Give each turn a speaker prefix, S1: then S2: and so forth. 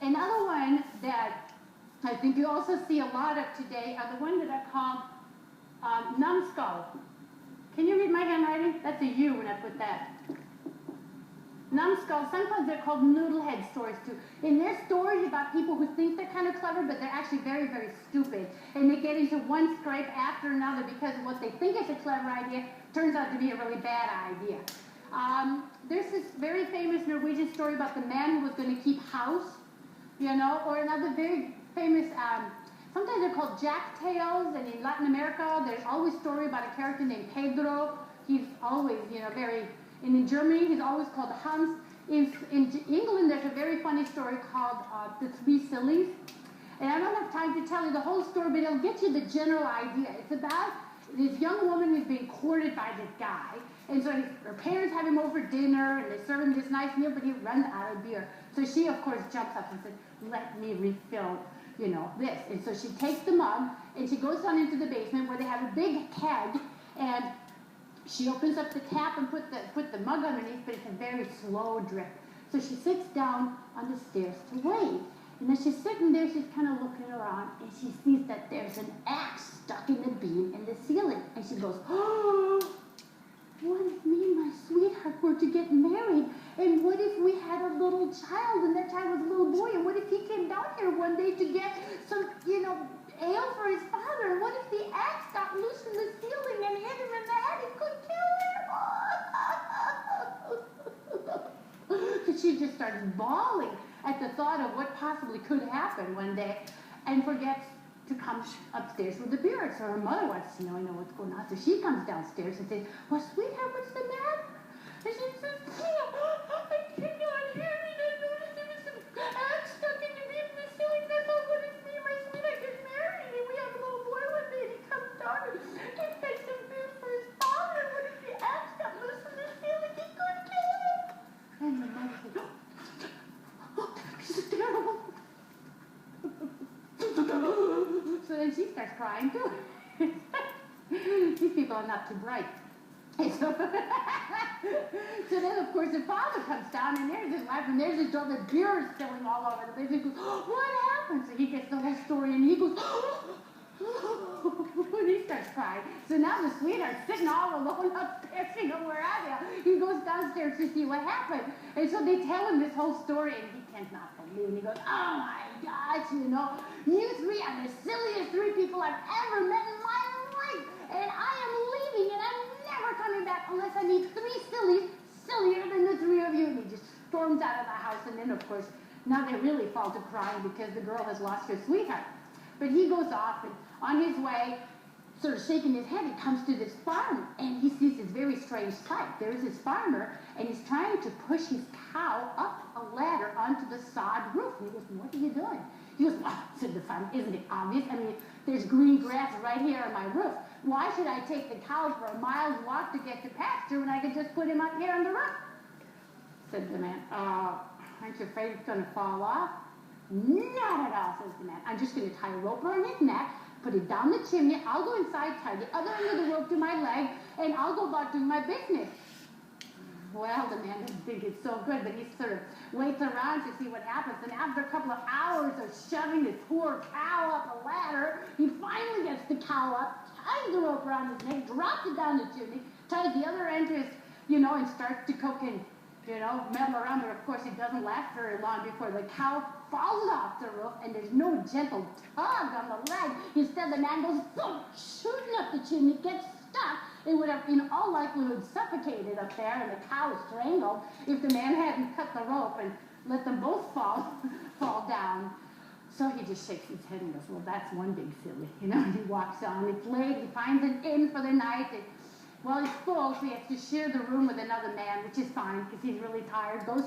S1: Another one that I think you also see a lot of today are the ones that are called numbskull. Can you read my handwriting? That's a U when I put that. Numbskull, sometimes they're called noodlehead stories too. And they're stories about people who think they're kind of clever, but they're actually very, very stupid. And they get into one scrape after another because what they think is a clever idea turns out to be a really bad idea. There's this very famous Norwegian story about the man who was going to keep house, you know, or another very famous, sometimes they're called jack tales, and in Latin America, there's always a story about a character named Pedro. He's always, you know, and in Germany, he's always called Hans. In England, there's a very funny story called The Three Sillies. And I don't have time to tell you the whole story, but it'll get you the general idea. It's about this young woman who's being courted by this guy. And so her parents have him over dinner, and they serve him this nice meal, but he runs out of beer. So she, of course, jumps up and says, let me refill, you know, this. And so she takes the mug, and she goes down into the basement where they have a big keg, and she opens up the tap and put the mug underneath, but it's a very slow drip. So she sits down on the stairs to wait. And as she's sitting there, she's kind of looking around, and she sees that there's an axe stuck in the beam in the ceiling. And she goes, oh, what if me and my sweetheart were to get married? And what if we had a little child, and that child was a little boy? And what if he came down here one day to get some, you know, ale for his father? And what if the axe got loose in the ceiling and hit him in the head? It could kill him. So she just starts bawling at the thought of what possibly could happen one day, and forgets to come upstairs with the beer. So her mother wants to know what's going on. So she comes downstairs and says, well, sweetheart, what's the matter? And she says, I cannot hear me. I noticed there was some axe stuck in the beam in the ceiling. I thought, what if me and my sweetheart get married and we have a little boy one day and he comes down and gets some beer for his father? What if the axe got loose in the ceiling? He could kill him. And the mother said, oh, this is terrible. So then she starts crying too. These people are not too bright. So then, of course, the father comes down, and there's his wife, and there's his daughter. The beer is spilling all over the place. He goes, what happened? So he gets the whole story, and he goes, and he starts crying. So now the sweetheart's sitting all alone upstairs, where are they? He goes downstairs to see what happened. And so they tell him this whole story, and he cannot believe it. And he goes, oh my gosh, you three are the silliest three people I've ever met in my life. And I am leaving, and I'm never coming back unless I meet three sillies, sillier than the three of you. And he just storms out of the house. And then, of course, now they really fall to crying because the girl has lost her sweetheart. But he goes off, and on his way, sort of shaking his head, he comes to this farm, and he sees this very strange sight. There's this farmer, and he's trying to push his cow up a ladder onto the sod roof. And he goes, what are you doing? He goes, well, said the farmer, isn't it obvious? I mean, there's green grass right here on my roof. Why should I take the cow for a mile's walk to get to pasture when I could just put him up here on the roof? Said the man, aren't you afraid it's going to fall off? Not at all, says the man. I'm just going to tie a rope around his neck, put it down the chimney, I'll go inside, tie the other end of the rope to my leg, and I'll go about doing my business. Well, the man doesn't think it's so good, but he sort of waits around to see what happens, and after a couple of hours of shoving this poor cow up a ladder, he finally gets the cow up, ties the rope around his neck, drops it down the chimney, ties the other end to his, and starts to cook and, meddle around, but of course it doesn't last very long before the cow falls off the roof, and there's no gentle tug on the leg. Instead, the man goes boom, shooting up the chimney, gets stuck. It would have, in all likelihood, suffocated up there, and the cow strangled if the man hadn't cut the rope and let them both fall down. So he just shakes his head and goes, well, that's one big silly, and he walks on. It's late, he finds an inn for the night, and, well, he's full, so he has to share the room with another man, which is fine, because he's really tired, goes